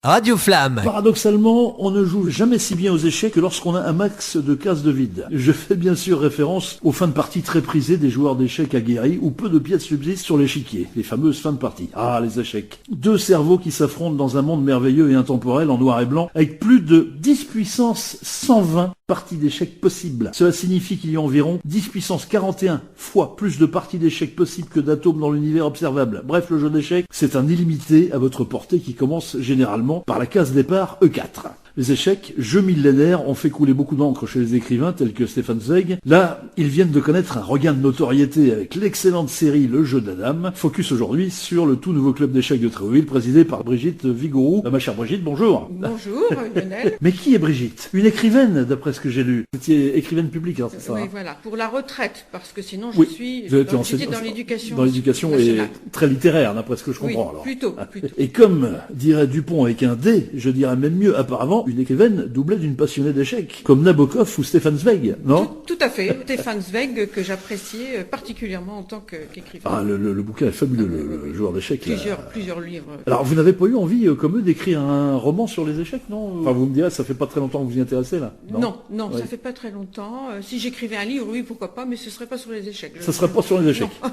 Radio Flamme. Paradoxalement, on ne joue jamais si bien aux échecs que lorsqu'on a un max de cases de vide. Je fais bien sûr référence aux fins de partie très prisées des joueurs d'échecs aguerris où peu de pièces subsistent sur l'échiquier, les fameuses fins de partie. Ah, les échecs. Deux cerveaux qui s'affrontent dans un monde merveilleux et intemporel en noir et blanc avec plus de 10 puissance 120 parties d'échecs possibles. Cela signifie qu'il y a environ 10 puissance 41 fois plus de parties d'échecs possibles que d'atomes dans l'univers observable. Bref, le jeu d'échecs, c'est un illimité à votre portée qui commence généralement par la case départ E4. Les échecs, jeux millénaires, ont fait couler beaucoup d'encre chez les écrivains tels que Stefan Zweig. Là, ils viennent de connaître un regain de notoriété avec l'excellente série Le Jeu de la Dame. Focus aujourd'hui sur le tout nouveau club d'échecs de Tréauville, présidé par Brigitte Vigouroux. Ma chère Brigitte, bonjour. Bonjour, Lionel. Mais qui est Brigitte? Une écrivaine, d'après ce que j'ai lu. Vous étiez écrivaine publique, alors c'est ça? Oui, voilà, pour la retraite, parce que sinon j'étais dans l'éducation. Dans l'éducation nationale. et très littéraire, d'après ce que je comprends. Oui, alors. plutôt. Et comme dirait Dupont avec un D, je dirais même mieux apparemment, une écrivaine doublée d'une passionnée d'échecs, comme Nabokov ou Stefan Zweig, non? Tout à fait. Stefan Zweig, que j'appréciais particulièrement en tant qu'écrivain. Ah, le bouquin est fabuleux, le joueur d'échecs. Plusieurs livres. Alors, vous n'avez pas eu envie, comme eux, d'écrire un roman sur les échecs, non? Enfin, vous me direz, ça fait pas très longtemps que vous vous y intéressez, là? Non, ça fait pas très longtemps. Si j'écrivais un livre, oui, pourquoi pas, mais ce serait pas sur les échecs. Ça serait pas sur les échecs. Non.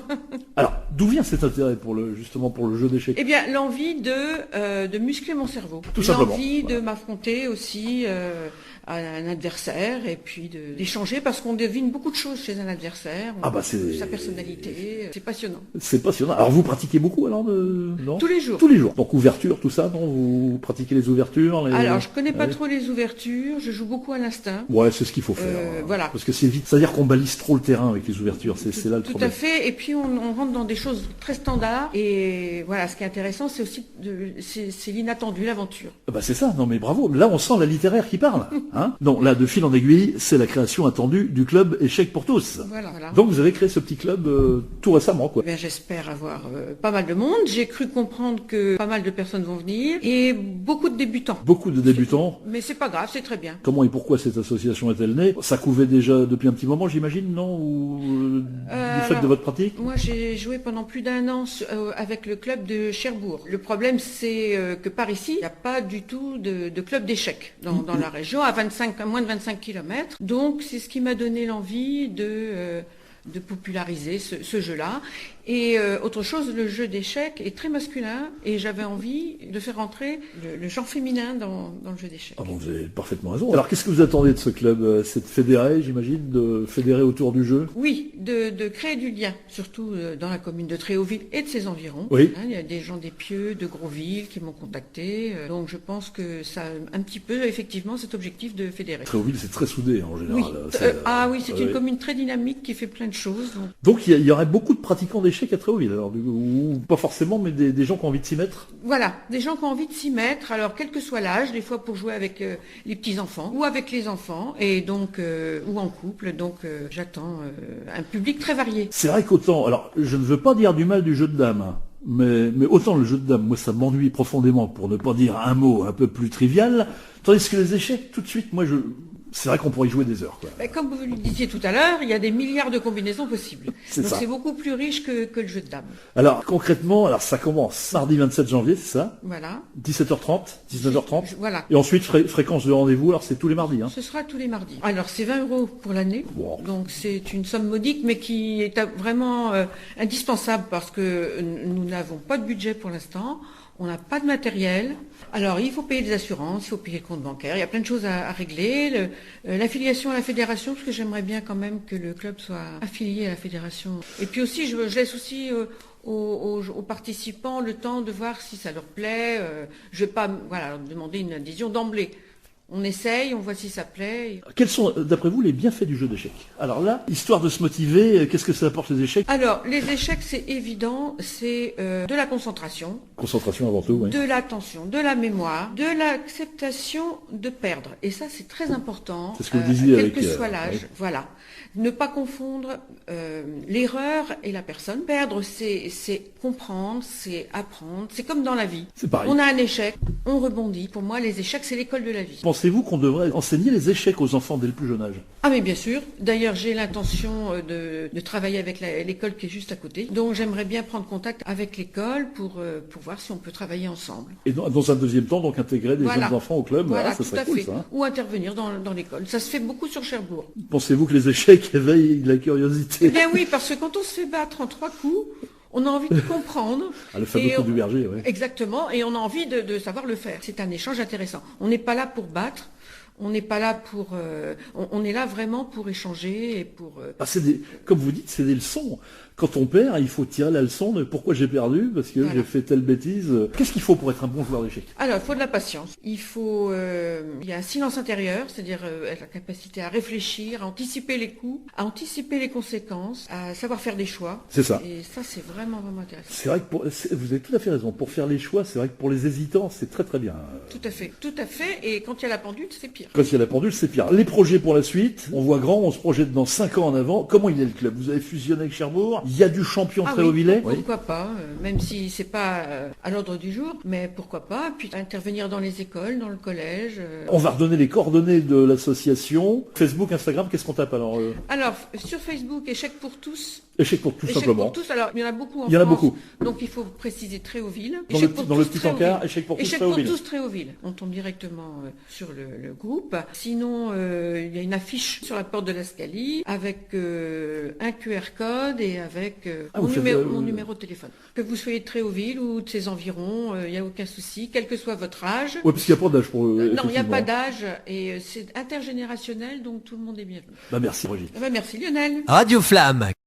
Alors, d'où vient cet intérêt justement pour le jeu d'échecs? Eh bien, l'envie de muscler mon cerveau. Tout simplement. L'envie de m'affronter aussi à un adversaire et puis d'échanger parce qu'on devine beaucoup de choses chez un adversaire. Sa personnalité, c'est passionnant. C'est passionnant. Alors, vous pratiquez beaucoup, alors, non? Tous les jours. Tous les jours. Donc, ouverture, tout ça, non? Vous pratiquez les ouvertures? Alors, je connais pas trop les ouvertures, je joue beaucoup à l'instinct. Ouais, c'est ce qu'il faut faire. Voilà. Parce que c'est vite. C'est-à-dire qu'on balise trop le terrain avec les ouvertures. C'est là le problème. Tout à fait. Et puis, on rentre dans des choses très standards. Et voilà, ce qui est intéressant, c'est aussi c'est l'inattendu, l'aventure. C'est ça. Non, mais bravo. Là, on sent la littéraire qui parle. Hein? Non, là, de fil en aiguille, c'est la création attendue du club Échecs pour tous. Voilà. Donc, vous avez créé ce petit club tout récemment, quoi. J'espère avoir pas mal de monde. J'ai cru comprendre que pas mal de personnes vont venir et beaucoup de débutants. Beaucoup de débutants. Mais c'est pas grave, c'est très bien. Comment et pourquoi cette association est-elle née? Ça couvait déjà depuis un petit moment, j'imagine, non? Ou du fait de votre pratique? Moi, j'ai joué pendant plus d'1 an avec le club de Cherbourg. Le problème, c'est que par ici, il n'y a pas du tout de club d'échecs dans la région, à moins de 25 km. Donc, c'est ce qui m'a donné l'envie de populariser ce jeu-là. Et autre chose, le jeu d'échecs est très masculin et j'avais envie de faire entrer le genre féminin dans le jeu d'échecs. Ah bon, vous avez parfaitement raison. Alors, qu'est-ce que vous attendez de ce club? C'est de fédérer, j'imagine, de fédérer autour du jeu? Oui, de créer du lien, surtout dans la commune de Tréauville et de ses environs. Oui. Il y a des gens d'Épieux, de Grosville qui m'ont contacté. Donc, je pense que ça a un petit peu, effectivement, cet objectif de fédérer. Tréauville, c'est très soudé, en général. Oui. C'est une commune très dynamique qui fait plein de choses. Donc, il y aurait beaucoup de pratiquants d'échecs à Tréauville, alors, ou pas forcément, mais des gens qui ont envie de s'y mettre? Voilà, des gens qui ont envie de s'y mettre, alors quel que soit l'âge, des fois pour jouer avec les petits-enfants, ou avec les enfants, et donc, ou en couple, donc j'attends un public très varié. C'est vrai qu'autant, alors, je ne veux pas dire du mal du jeu de dames, hein, mais autant le jeu de dames, moi, ça m'ennuie profondément, pour ne pas dire un mot un peu plus trivial, tandis que les échecs, tout de suite, c'est vrai qu'on pourrait y jouer des heures, quoi. Comme vous le disiez tout à l'heure, il y a des milliards de combinaisons possibles. Donc ça. c'est beaucoup plus riche que le jeu de dames. Alors concrètement, ça commence mardi 27 janvier, c'est ça? Voilà. 17h30, 19h30. Voilà. Et ensuite, fréquence de rendez-vous, alors c'est tous les mardis, hein? Ce sera tous les mardis. Alors c'est 20 € pour l'année. Wow. Donc c'est une somme modique, mais qui est vraiment indispensable parce que nous n'avons pas de budget pour l'instant. On n'a pas de matériel. Alors, il faut payer des assurances, il faut payer le compte bancaire. Il y a plein de choses à régler. L'affiliation à la fédération, parce que j'aimerais bien quand même que le club soit affilié à la fédération. Et puis aussi, je laisse aussi aux participants le temps de voir si ça leur plaît. Je ne vais pas leur demander une adhésion d'emblée. On essaye, on voit si ça plaît. Quels sont, d'après vous, les bienfaits du jeu d'échecs? Alors là, histoire de se motiver, qu'est-ce que ça apporte les échecs? Alors, les échecs, c'est évident, c'est de la concentration. Concentration avant tout, oui. De l'attention, de la mémoire, de l'acceptation de perdre. Et ça, c'est très important. C'est ce que vous disiez quel avec... que soit l'âge, oui. voilà. Ne pas confondre l'erreur et la personne. Perdre, c'est comprendre, c'est apprendre. C'est comme dans la vie. C'est pareil. On a un échec, on rebondit. Pour moi, les échecs, c'est l'école de la vie. Pensez-vous qu'on devrait enseigner les échecs aux enfants dès le plus jeune âge? Ah mais bien sûr. D'ailleurs, j'ai l'intention de travailler avec l'école qui est juste à côté. Donc j'aimerais bien prendre contact avec l'école pour voir si on peut travailler ensemble. Et dans un deuxième temps, donc intégrer des Voilà. jeunes enfants au club, Voilà, ça tout serait à cool fait. ça. Hein. Ou intervenir dans l'école. Ça se fait beaucoup sur Cherbourg. Pensez-vous que les échecs éveillent la curiosité? Eh bien oui, parce que quand on se fait battre en 3 coups, on a envie de comprendre. Ah, le fameux Et coup du berger, oui. Exactement, et on a envie de savoir le faire. C'est un échange intéressant. On n'est pas là pour battre, on n'est pas là pour... on est là vraiment pour échanger et pour... Ah, comme vous dites, c'est des leçons. Quand on perd, il faut tirer la leçon de pourquoi j'ai perdu, parce que j'ai fait telle bêtise. Qu'est-ce qu'il faut pour être un bon joueur d'échecs? Alors, il faut de la patience. Il y a un silence intérieur, c'est-à-dire la capacité à réfléchir, à anticiper les coups, à anticiper les conséquences, à savoir faire des choix. C'est ça. Et ça, c'est vraiment, vraiment intéressant. C'est vrai que vous avez tout à fait raison. Pour faire les choix, c'est vrai que pour les hésitants, c'est très très bien. Tout à fait, tout à fait. Et quand il y a la pendule, c'est pire. Quand il y a la pendule, c'est pire. Les projets pour la suite, on voit grand, on se projette dans 5 ans en avant. Comment il est le club? Vous avez fusionné avec Cherbourg. Il y a du champion Tréhauvillais. Pourquoi pas, même si c'est pas à l'ordre du jour, mais pourquoi pas, puis intervenir dans les écoles, dans le collège. On va redonner les coordonnées de l'association. Facebook, Instagram, qu'est-ce qu'on tape alors Alors, sur Facebook, Échecs pour tous. Échecs pour tous, Échecs simplement. pour tous, alors il y en a beaucoup en France. Il y en a beaucoup. Donc il faut préciser Tréhauville. Dans le petit encart, Échecs pour tous, Échecs pour Tréhauville. tous, Tréhauville. On tombe directement sur le groupe. Sinon, il y a une affiche sur la porte de l'Ascali avec un QR code et avec mon numéro de téléphone. Que vous soyez de Tréhauville ou de ses environs, il n'y a aucun souci, quel que soit votre âge. Oui, parce qu'il n'y a pas d'âge pour non, il n'y a pas d'âge et c'est intergénérationnel, donc tout le monde est bienvenu. Merci Brigitte. Merci Lionel. Radio Flamme